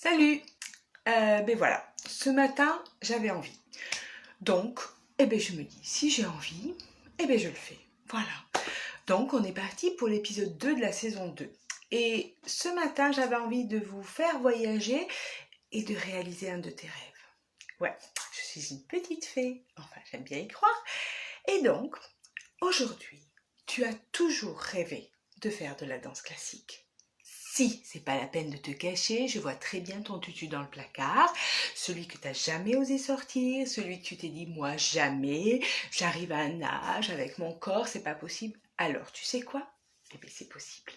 Salut. Ben voilà, ce matin j'avais envie. Donc, je me dis, si j'ai envie, je le fais. Voilà. Donc on est parti pour l'épisode 2 de la saison 2. Et ce matin j'avais envie de vous faire voyager et de réaliser un de tes rêves. Ouais, je suis une petite fée, enfin j'aime bien y croire. Et donc, aujourd'hui, tu as toujours rêvé de faire de la danse classique. Si, c'est pas la peine de te cacher, je vois très bien ton tutu dans le placard, celui que tu n'as jamais osé sortir, celui que tu t'es dit, moi jamais, j'arrive à un âge, avec mon corps, c'est pas possible. Alors, tu sais quoi? C'est possible.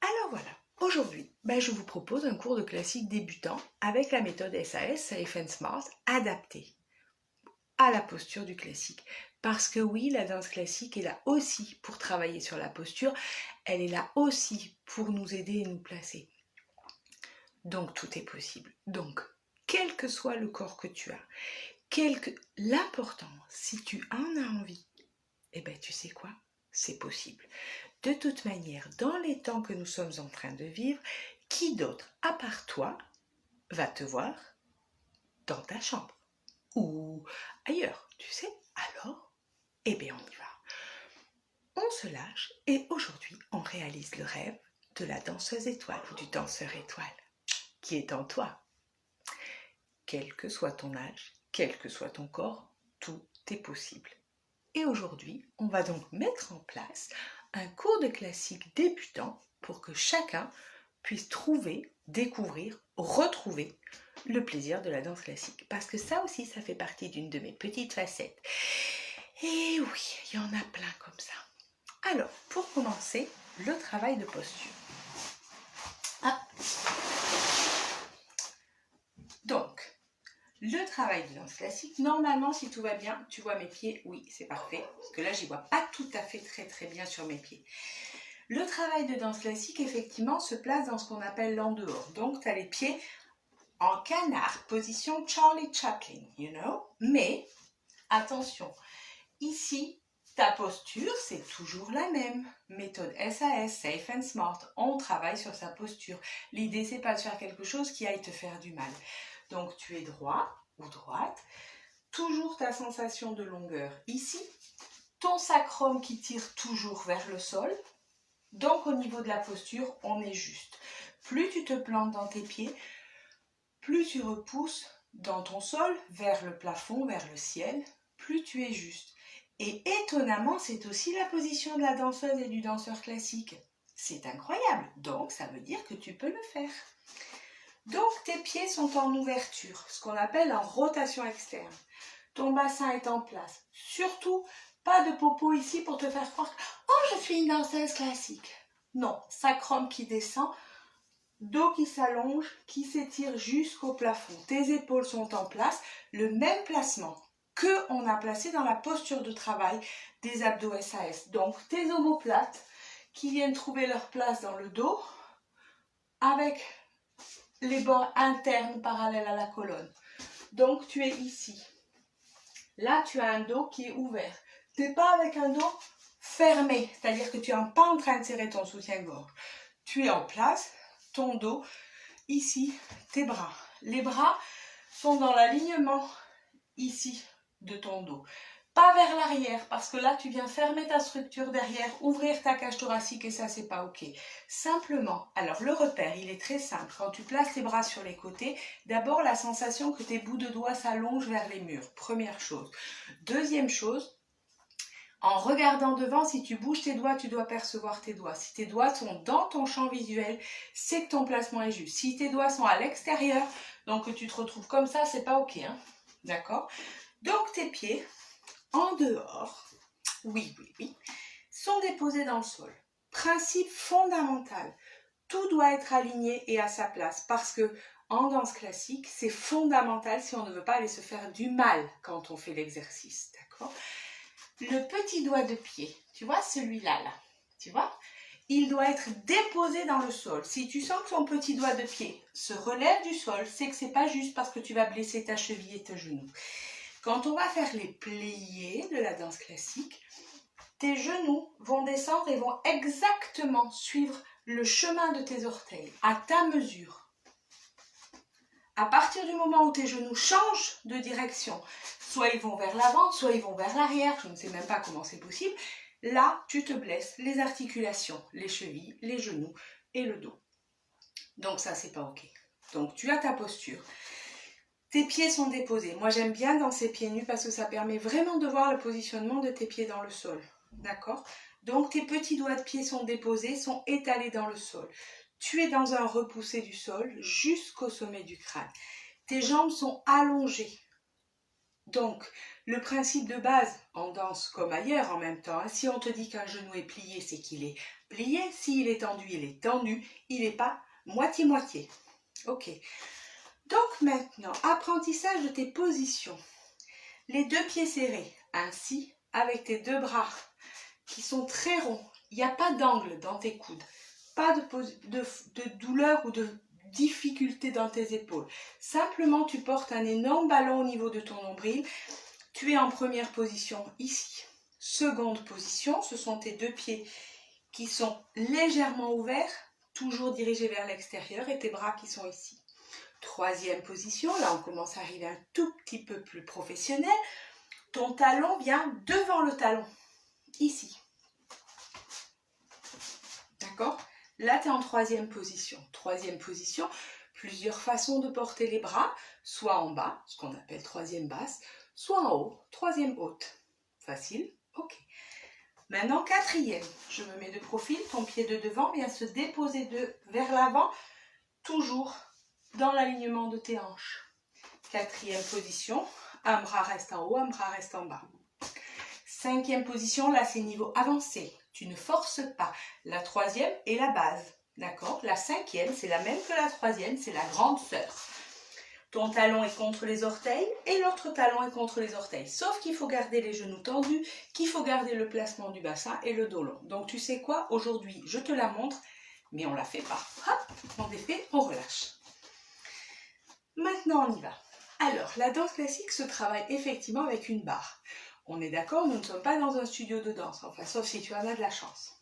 Alors voilà, aujourd'hui, je vous propose un cours de classique débutant avec la méthode SAS, Safe and Smart, adaptée à la posture du classique. Parce que oui, la danse classique est là aussi pour travailler sur la posture, elle est là aussi pour nous aider et nous placer. Donc tout est possible. Donc, quel que soit le corps que tu as, l'important, si tu en as envie, tu sais quoi? C'est possible. De toute manière, dans les temps que nous sommes en train de vivre, qui d'autre, à part toi, va te voir dans ta chambre ou ailleurs, tu sais? Alors, on y va. On se lâche et aujourd'hui, on réalise le rêve de la danseuse étoile ou du danseur étoile qui est en toi. Quel que soit ton âge, quel que soit ton corps, tout est possible. Et aujourd'hui, on va donc mettre en place un cours de classique débutant pour que chacun puisse trouver, découvrir, retrouver le plaisir de la danse classique. Parce que ça aussi, ça fait partie d'une de mes petites facettes. Et oui, il y en a plein comme ça. Alors, pour commencer, le travail de posture. Donc, le travail de danse classique, normalement, si tout va bien, tu vois mes pieds, oui, c'est parfait. Parce que là, j'y vois pas tout à fait très bien sur mes pieds. Le travail de danse classique, effectivement, se place dans ce qu'on appelle l'en-dehors. Donc, tu as les pieds en canard, position Charlie Chaplin, you know. Mais, attention, ici, ta posture, c'est toujours la même. Méthode SAS, Safe and Smart. On travaille sur sa posture. L'idée, c'est pas de faire quelque chose qui aille te faire du mal. Donc, tu es droit ou droite. Toujours ta sensation de longueur ici. Ton sacrum qui tire toujours vers le sol. Donc, au niveau de la posture, on est juste. Plus tu te plantes dans tes pieds, plus tu repousses dans ton sol, vers le plafond, vers le ciel, plus tu es juste. Et étonnamment, c'est aussi la position de la danseuse et du danseur classique. C'est incroyable. Donc, ça veut dire que tu peux le faire. Donc, tes pieds sont en ouverture, ce qu'on appelle en rotation externe. Ton bassin est en place. Surtout, pas de popo ici pour te faire croire que « Oh, je suis une danseuse classique ». Non, sacrum qui descend, dos qui s'allonge, qui s'étire jusqu'au plafond. Tes épaules sont en place, le même placement qu'on a placé dans la posture de travail des abdos SAS. Donc, tes omoplates qui viennent trouver leur place dans le dos avec les bords internes parallèles à la colonne. Donc, tu es ici. Là, tu as un dos qui est ouvert. Tu n'es pas avec un dos fermé, c'est-à-dire que tu n'es pas en train de serrer ton soutien-gorge. Tu es en place, ton dos, ici, tes bras. Les bras sont dans l'alignement, ici, de ton dos. Pas vers l'arrière, parce que là, tu viens fermer ta structure derrière, ouvrir ta cage thoracique et ça, c'est pas OK. Simplement, alors le repère, il est très simple. Quand tu places tes bras sur les côtés, d'abord la sensation que tes bouts de doigts s'allongent vers les murs. Première chose. Deuxième chose, en regardant devant, si tu bouges tes doigts, tu dois percevoir tes doigts. Si tes doigts sont dans ton champ visuel, c'est que ton placement est juste. Si tes doigts sont à l'extérieur, donc que tu te retrouves comme ça, c'est pas OK. D'accord? Donc tes pieds, en dehors, oui, sont déposés dans le sol. Principe fondamental, tout doit être aligné et à sa place parce que en danse classique, c'est fondamental si on ne veut pas aller se faire du mal quand on fait l'exercice, d'accord? Le petit doigt de pied, tu vois celui-là, là, tu vois? Il doit être déposé dans le sol. Si tu sens que ton petit doigt de pied se relève du sol, c'est que c'est pas juste parce que tu vas blesser ta cheville et tes genoux. Quand on va faire les pliés de la danse classique, tes genoux vont descendre et vont exactement suivre le chemin de tes orteils, à ta mesure. À partir du moment où tes genoux changent de direction, soit ils vont vers l'avant, soit ils vont vers l'arrière, je ne sais même pas comment c'est possible, là, tu te blesses les articulations, les chevilles, les genoux et le dos. Donc ça, c'est pas ok. Donc tu as ta posture. Tes pieds sont déposés. Moi, j'aime bien danser pieds nus parce que ça permet vraiment de voir le positionnement de tes pieds dans le sol. D'accord? Donc tes petits doigts de pied sont déposés, sont étalés dans le sol. Tu es dans un repoussé du sol jusqu'au sommet du crâne. Tes jambes sont allongées. Donc, le principe de base, en danse comme ailleurs en même temps, si on te dit qu'un genou est plié, c'est qu'il est plié. S'il est tendu, il est tendu. Il n'est pas moitié-moitié. Ok. Donc maintenant, apprentissage de tes positions. Les deux pieds serrés, ainsi, avec tes deux bras qui sont très ronds. Il n'y a pas d'angle dans tes coudes. Pas de douleur ou de difficulté dans tes épaules. Simplement, tu portes un énorme ballon au niveau de ton nombril. Tu es en première position ici. Seconde position, ce sont tes deux pieds qui sont légèrement ouverts, toujours dirigés vers l'extérieur et tes bras qui sont ici. Troisième position, là on commence à arriver un tout petit peu plus professionnel. Ton talon vient devant le talon, ici. D'accord? Là, tu es en troisième position. Troisième position, plusieurs façons de porter les bras, soit en bas, ce qu'on appelle troisième basse, soit en haut, troisième haute. Facile? Ok. Maintenant, quatrième. Je me mets de profil, ton pied de devant vient se déposer vers l'avant, toujours dans l'alignement de tes hanches. Quatrième position, un bras reste en haut, un bras reste en bas. Cinquième position, là c'est niveau avancé. Tu ne forces pas. La troisième est la base. D'accord? La cinquième, c'est la même que la troisième, c'est la grande sœur. Ton talon est contre les orteils et l'autre talon est contre les orteils. Sauf qu'il faut garder les genoux tendus, qu'il faut garder le placement du bassin et le dos long. Donc tu sais quoi? Aujourd'hui, je te la montre, mais on ne la fait pas. Hop, on défait, on relâche. Maintenant, on y va. Alors, la danse classique se travaille effectivement avec une barre. On est d'accord, nous ne sommes pas dans un studio de danse, enfin, sauf si tu en as de la chance.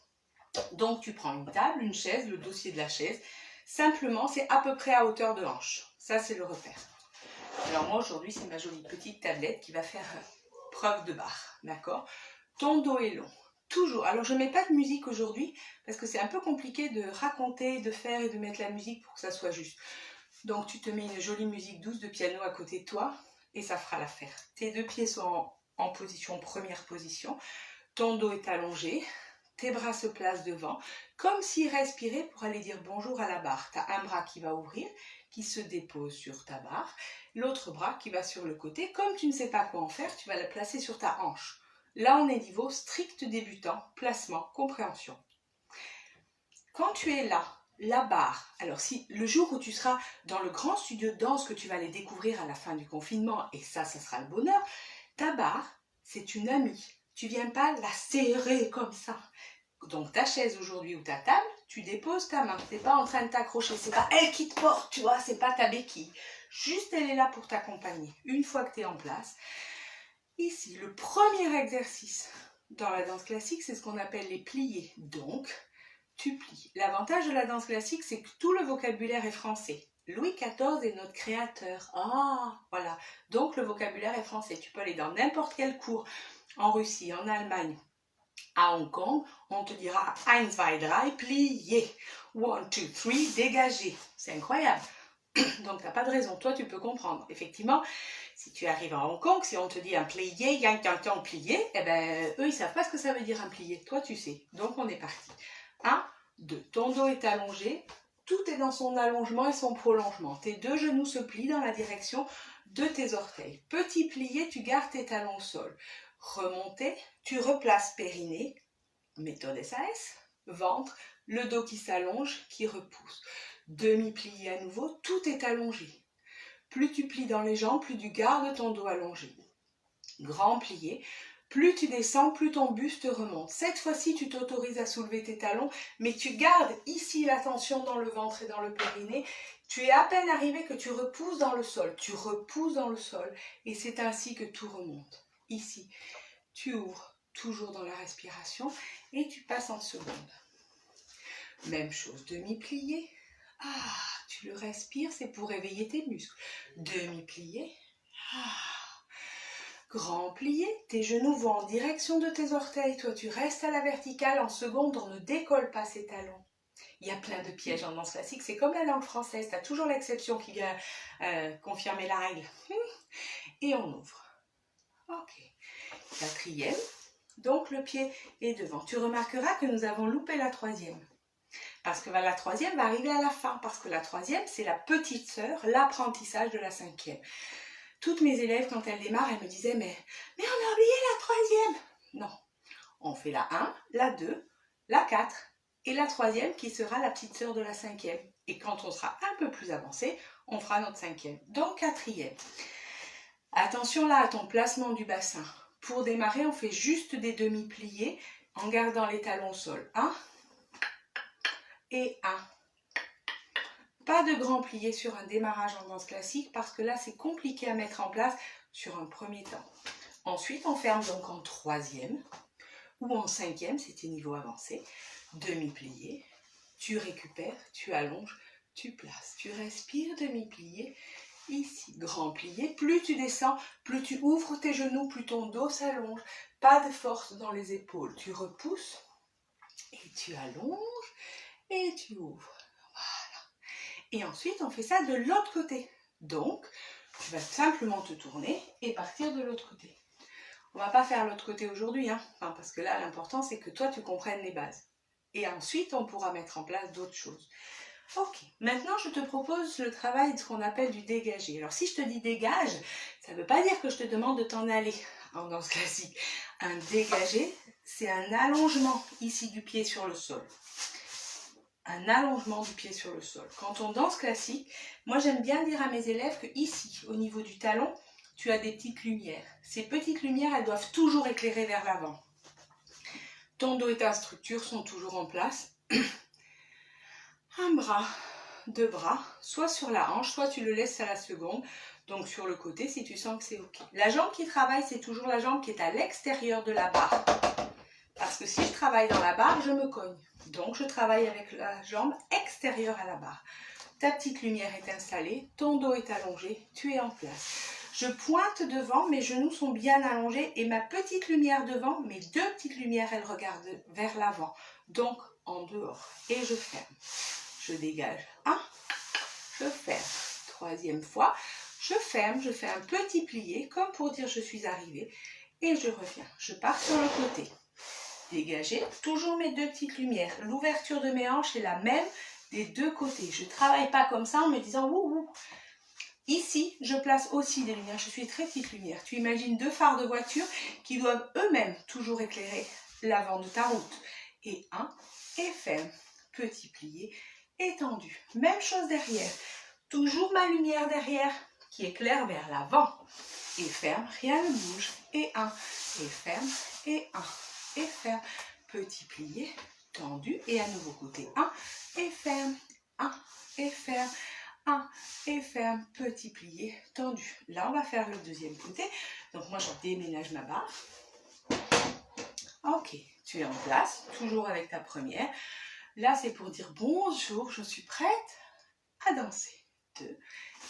Donc, tu prends une table, une chaise, le dossier de la chaise. Simplement, c'est à peu près à hauteur de hanche. Ça, c'est le repère. Alors, moi, aujourd'hui, c'est ma jolie petite tablette qui va faire preuve de barre. D'accord? Ton dos est long. Toujours. Alors, je ne mets pas de musique aujourd'hui parce que c'est un peu compliqué de raconter, de faire et de mettre la musique pour que ça soit juste. Donc, tu te mets une jolie musique douce de piano à côté de toi et ça fera l'affaire. Tes deux pieds sont en position, première position. Ton dos est allongé. Tes bras se placent devant, comme s'ils respiraient pour aller dire bonjour à la barre. Tu as un bras qui va ouvrir, qui se dépose sur ta barre. L'autre bras qui va sur le côté. Comme tu ne sais pas quoi en faire, tu vas le placer sur ta hanche. Là, on est niveau strict débutant, placement, compréhension. Quand tu es là, la barre, alors si le jour où tu seras dans le grand studio de danse que tu vas aller découvrir à la fin du confinement, et ça sera le bonheur, ta barre, c'est une amie. Tu viens pas la serrer comme ça. Donc ta chaise aujourd'hui ou ta table, tu déposes ta main. C'est pas en train de t'accrocher, c'est pas elle qui te porte, tu vois, c'est pas ta béquille. Juste elle est là pour t'accompagner. Une fois que tu es en place, ici, le premier exercice dans la danse classique, c'est ce qu'on appelle les pliés. Donc, tu plies. L'avantage de la danse classique, c'est que tout le vocabulaire est français. Louis XIV est notre créateur. Ah, voilà. Donc, le vocabulaire est français. Tu peux aller dans n'importe quel cours, en Russie, en Allemagne, à Hong Kong, on te dira 1, 2, 3, plié. 1, 2, 3, dégagé. C'est incroyable. Donc, tu n'as pas de raison. Toi, tu peux comprendre. Effectivement, si tu arrives à Hong Kong, si on te dit un plié, il y a un plié, eh ben, eux, ils ne savent pas ce que ça veut dire un plié. Toi, tu sais. Donc, on est parti. 1, 2. Ton dos est allongé. Tout est dans son allongement et son prolongement. Tes deux genoux se plient dans la direction de tes orteils. Petit plié, tu gardes tes talons au sol. Remonté, tu replaces périnée, méthode SAS, ventre, le dos qui s'allonge, qui repousse. Demi-plié à nouveau, tout est allongé. Plus tu plies dans les jambes, plus tu gardes ton dos allongé. Grand plié, plus tu descends, plus ton buste remonte. Cette fois-ci, tu t'autorises à soulever tes talons, mais tu gardes ici la tension dans le ventre et dans le périnée. Tu es à peine arrivé que tu repousses dans le sol. Tu repousses dans le sol et c'est ainsi que tout remonte. Ici, tu ouvres toujours dans la respiration et tu passes en seconde. Même chose, demi-plié. Ah, tu souffles, respire, c'est pour réveiller tes muscles. Demi-plié. Grand plié, tes genoux vont en direction de tes orteils. Toi, tu restes à la verticale. En seconde, on ne décolle pas ses talons. Il y a plein de pièges en danse classique. C'est comme la langue française. Tu as toujours l'exception qui vient confirmer la règle. Et on ouvre. Ok. Quatrième. Donc, le pied est devant. Tu remarqueras que nous avons loupé la troisième. Parce que la troisième va arriver à la fin. Parce que la troisième, c'est la petite sœur, l'apprentissage de la cinquième. Toutes mes élèves, quand elles démarrent, elles me disaient « Mais on a oublié la troisième !» Non, on fait la 1, la 2, la 4 et la troisième qui sera la petite sœur de la cinquième. Et quand on sera un peu plus avancé, on fera notre cinquième. Donc quatrième. Attention là à ton placement du bassin. Pour démarrer, on fait juste des demi-pliés en gardant les talons au sol. 1 et 1. Pas de grand plié sur un démarrage en danse classique parce que là, c'est compliqué à mettre en place sur un premier temps. Ensuite, on ferme donc en troisième ou en cinquième, c'était niveau avancé. Demi-plié, tu récupères, tu allonges, tu places. Tu respires, demi-plié, ici, grand plié. Plus tu descends, plus tu ouvres tes genoux, plus ton dos s'allonge. Pas de force dans les épaules. Tu repousses et tu allonges et tu ouvres. Et ensuite, on fait ça de l'autre côté. Donc, tu vas simplement te tourner et partir de l'autre côté. On ne va pas faire l'autre côté aujourd'hui, parce que là, l'important, c'est que toi, tu comprennes les bases. Et ensuite, on pourra mettre en place d'autres choses. Ok, maintenant, je te propose le travail de ce qu'on appelle du dégagé. Alors, si je te dis dégage, ça ne veut pas dire que je te demande de t'en aller en danse classique. Un dégagé, c'est un allongement ici du pied sur le sol. Un allongement du pied sur le sol. Quand on danse classique, moi j'aime bien dire à mes élèves que ici, au niveau du talon, tu as des petites lumières. Ces petites lumières, elles doivent toujours éclairer vers l'avant. Ton dos et ta structure sont toujours en place. Un bras, 2 bras, soit sur la hanche, soit tu le laisses à la seconde. Donc sur le côté, si tu sens que c'est ok. La jambe qui travaille, c'est toujours la jambe qui est à l'extérieur de la barre. Parce que si je travaille dans la barre, je me cogne. Donc, je travaille avec la jambe extérieure à la barre. Ta petite lumière est installée, ton dos est allongé, tu es en place. Je pointe devant, mes genoux sont bien allongés et ma petite lumière devant, mes 2 petites lumières, elles regardent vers l'avant. Donc, en dehors. Et je ferme. Je dégage. 1, je ferme. Troisième fois, je ferme, je fais un petit plié, comme pour dire je suis arrivée. Et je reviens. Je pars sur le côté. Dégager, toujours mes 2 petites lumières. L'ouverture de mes hanches est la même des 2 côtés. Je ne travaille pas comme ça en me disant wouhou. Ici, je place aussi des lumières. Je suis très petite lumière. Tu imagines 2 phares de voiture qui doivent eux-mêmes toujours éclairer l'avant de ta route. Et 1, et ferme. Petit plié, étendu. Même chose derrière. Toujours ma lumière derrière qui éclaire vers l'avant. Et ferme, rien ne bouge. Et 1, et ferme, et 1. Et ferme, petit plié, tendu, et à nouveau côté 1, et ferme, 1, et ferme, 1, et ferme, petit plié, tendu. Là, on va faire le deuxième côté. Donc, moi, je déménage ma barre. Ok, tu es en place, toujours avec ta première. Là, c'est pour dire bonjour, je suis prête à danser. 2,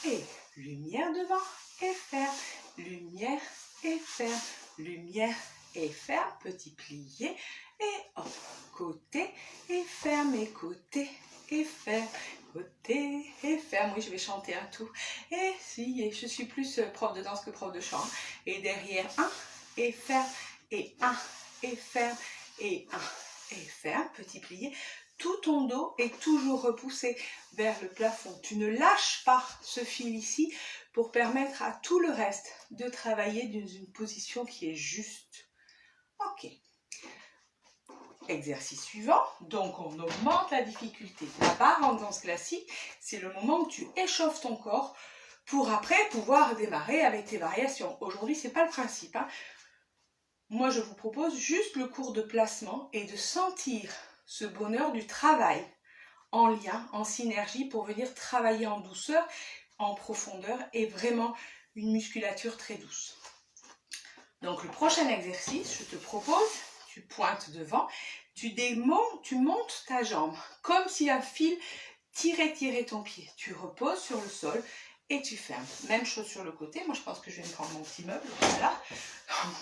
et lumière devant, et ferme, lumière, et ferme, lumière, et ferme, petit plié, et hop, côté, et ferme, et côté, et ferme, côté, et ferme. Oui, je vais chanter un tout. Et si, et je suis plus prof de danse que prof de chant. Et derrière, 1, et ferme, et 1, et ferme, et 1, et ferme, petit plié. Tout ton dos est toujours repoussé vers le plafond. Tu ne lâches pas ce fil ici pour permettre à tout le reste de travailler dans une position qui est juste. Ok. Exercice suivant. Donc, on augmente la difficulté. La barre en danse classique, c'est le moment où tu échauffes ton corps pour après pouvoir démarrer avec tes variations. Aujourd'hui, ce n'est pas le principe. Moi, je vous propose juste le cours de placement et de sentir ce bonheur du travail en lien, en synergie pour venir travailler en douceur, en profondeur et vraiment une musculature très douce. Donc le prochain exercice, je te propose, tu pointes devant, tu montes ta jambe comme si un fil tirer ton pied. Tu reposes sur le sol et tu fermes. Même chose sur le côté. Moi, je pense que je vais me prendre mon petit meuble. Voilà.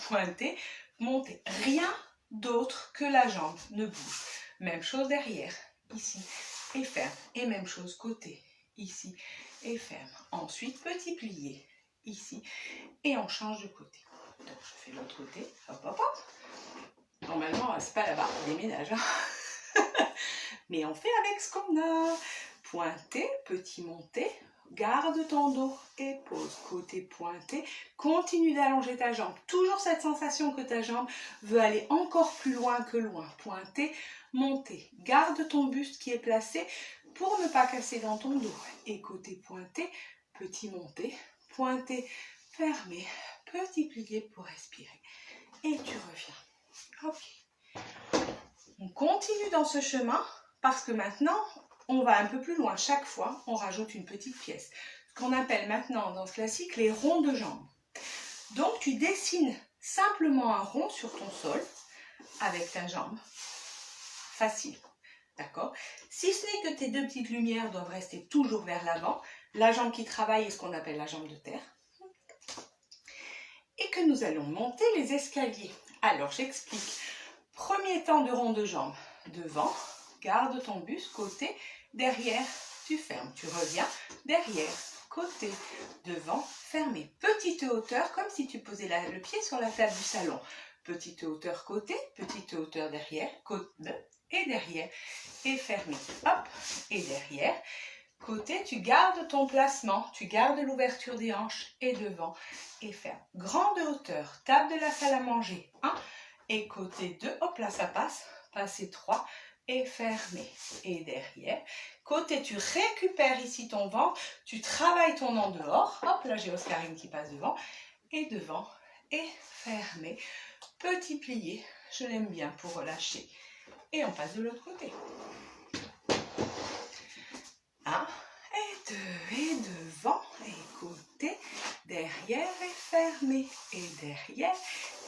Pointer, monter. Rien d'autre que la jambe ne bouge. Même chose derrière, ici, et ferme. Et même chose côté, ici, et ferme. Ensuite, petit plié, ici, et on change de côté. Donc, je fais l'autre côté. Hop, hop, hop. Normalement, c'est pas là-bas, on déménage. Hein. Mais on fait avec ce qu'on a. Pointer, petit monter. Garde ton dos et pose. Côté pointé. Continue d'allonger ta jambe. Toujours cette sensation que ta jambe veut aller encore plus loin que loin. Pointer, monter. Garde ton buste qui est placé pour ne pas casser dans ton dos. Et côté pointé, petit monter. Pointé, fermé. Petit plié pour respirer. Et tu reviens. Ok. On continue dans ce chemin parce que maintenant, on va un peu plus loin. Chaque fois, on rajoute une petite pièce. Ce qu'on appelle maintenant dans ce classique les ronds de jambes. Donc, tu dessines simplement un rond sur ton sol avec ta jambe. Facile. D'accord? Si ce n'est que tes deux petites lumières doivent rester toujours vers l'avant, la jambe qui travaille est ce qu'on appelle la jambe de terre. Et que nous allons monter les escaliers. Alors, j'explique. Premier temps de rond de jambes. Devant, garde ton buste, côté, derrière, tu fermes. Tu reviens, derrière, côté, devant, fermé. Petite hauteur, comme si tu posais le pied sur la table du salon. Petite hauteur côté, petite hauteur derrière, côté et derrière. Et fermé. Hop, et derrière. Côté, tu gardes ton placement, tu gardes l'ouverture des hanches et devant et ferme. Grande hauteur, table de la salle à manger, 1 et côté 2, hop là ça passe, passer 3 et fermé. Et derrière, côté tu récupères ici ton ventre, tu travailles ton en dehors, hop là j'ai Oscarine qui passe devant et devant et fermé. Petit plié, je l'aime bien pour relâcher. Et on passe de l'autre côté. 1 et 2 et devant et côté, derrière et fermé et derrière,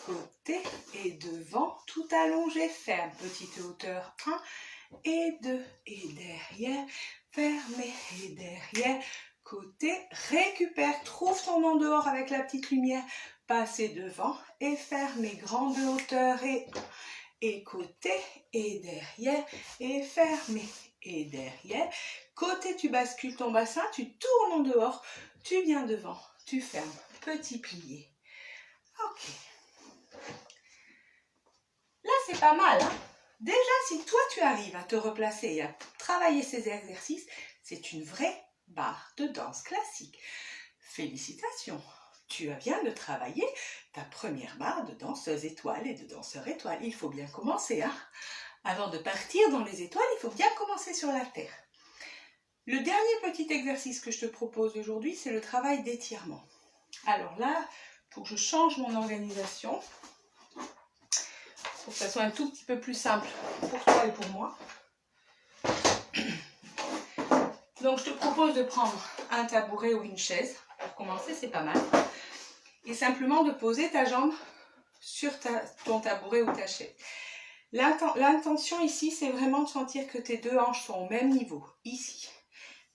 côté et devant, tout allongé, ferme, petite hauteur 1 et 2 et derrière, fermé et derrière, côté, récupère, trouve ton en dehors avec la petite lumière, passer devant et fermé, grande hauteur et côté et derrière et fermé et derrière. Côté, tu bascules ton bassin, tu tournes en dehors, tu viens devant, tu fermes, petit plié. Ok. Là, c'est pas mal. Hein? Déjà, si toi, tu arrives à te replacer et à travailler ces exercices, c'est une vraie barre de danse classique. Félicitations. Tu viens de travailler ta première barre de danseuse étoile et de danseur étoile. Il faut bien commencer. Hein? Avant de partir dans les étoiles, il faut bien commencer sur la terre. Le dernier petit exercice que je te propose aujourd'hui, c'est le travail d'étirement. Alors là, il faut que je change mon organisation pour que ça soit un tout petit peu plus simple pour toi et pour moi. Donc, je te propose de prendre un tabouret ou une chaise. Pour commencer, c'est pas mal. Et simplement de poser ta jambe sur ton tabouret ou ta chaise. L'intention ici, c'est vraiment de sentir que tes deux hanches sont au même niveau, ici.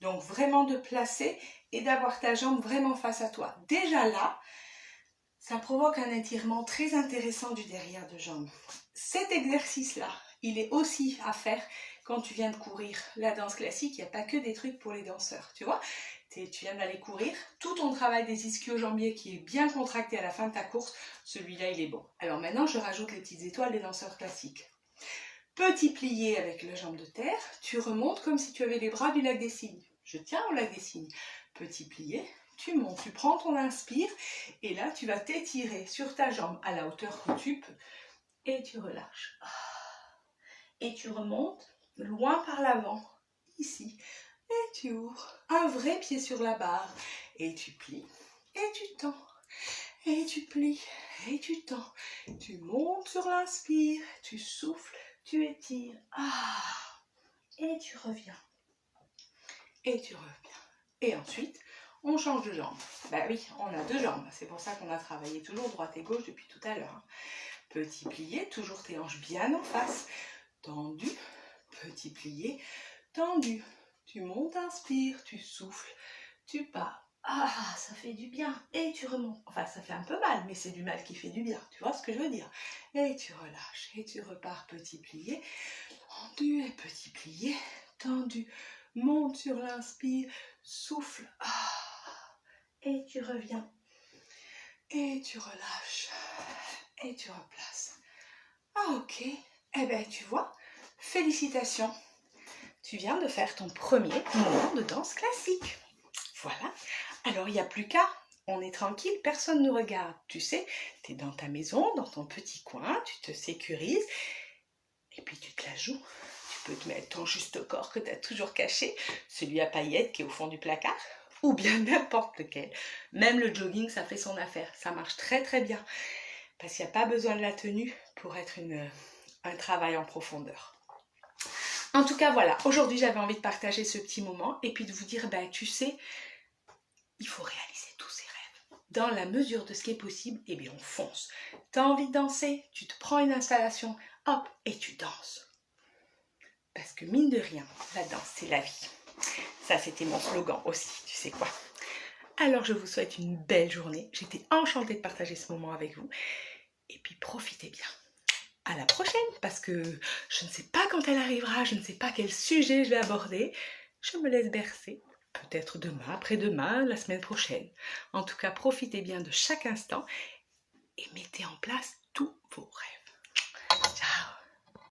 Donc, vraiment de placer et d'avoir ta jambe vraiment face à toi. Déjà là, ça provoque un étirement très intéressant du derrière de jambe. Cet exercice-là, il est aussi à faire quand tu viens de courir. La danse classique, il n'y a pas que des trucs pour les danseurs, tu vois. Tu viens d'aller courir, tout ton travail des ischio-jambiers qui est bien contracté à la fin de ta course, celui-là, il est bon. Alors maintenant, je rajoute les petites étoiles des danseurs classiques. Petit plié avec la jambe de terre, tu remontes comme si tu avais les bras du lac des Cygnes. Je tiens au lac des Cygnes. Petit plié, tu montes, tu prends ton inspire et là, tu vas t'étirer sur ta jambe à la hauteur que tu peux et tu relâches. Et tu remontes loin par l'avant, ici. Et tu ouvres un vrai pied sur la barre. Et tu plies et tu tends. Et tu plies et tu tends. Tu montes sur l'inspire, tu souffles, tu étires. Et tu reviens. Et tu reviens. Et ensuite, on change de jambe. Ben oui, on a deux jambes. C'est pour ça qu'on a travaillé toujours droite et gauche depuis tout à l'heure. Petit plié, toujours tes hanches bien en face. Tendu, petit plié, tendu, Tu montes, inspire, tu souffles, tu pars. Ah, ça fait du bien. Et tu remontes. Enfin, ça fait un peu mal, mais c'est du mal qui fait du bien. Tu vois ce que je veux dire? Et tu relâches. Et tu repars petit plié. Tendu et petit plié. Tendu. Monte sur l'inspire. Souffle. Ah. Et tu reviens. Et tu relâches. Et tu replaces. Ah, ok. Eh bien, tu vois, félicitations. Tu viens de faire ton premier moment de danse classique. Voilà. Alors, il n'y a plus qu'à. On est tranquille, personne ne nous regarde. Tu sais, tu es dans ta maison, dans ton petit coin, tu te sécurises. Et puis, tu te la joues. Tu peux te mettre ton juste corps que tu as toujours caché, celui à paillettes qui est au fond du placard, ou bien n'importe lequel. Même le jogging, ça fait son affaire. Ça marche très très bien. Parce qu'il n'y a pas besoin de la tenue pour être un travail en profondeur. En tout cas, voilà, aujourd'hui j'avais envie de partager ce petit moment et puis de vous dire, ben tu sais, il faut réaliser tous ses rêves. Dans la mesure de ce qui est possible, eh bien on fonce. Tu as envie de danser, tu te prends une installation, hop, et tu danses. Parce que mine de rien, la danse c'est la vie. Ça c'était mon slogan aussi, tu sais quoi. Alors je vous souhaite une belle journée, j'étais enchantée de partager ce moment avec vous. Et puis profitez bien. À la prochaine, parce que je ne sais pas quand elle arrivera, je ne sais pas quel sujet je vais aborder. Je me laisse bercer, peut-être demain, après-demain, la semaine prochaine. En tout cas, profitez bien de chaque instant et mettez en place tous vos rêves.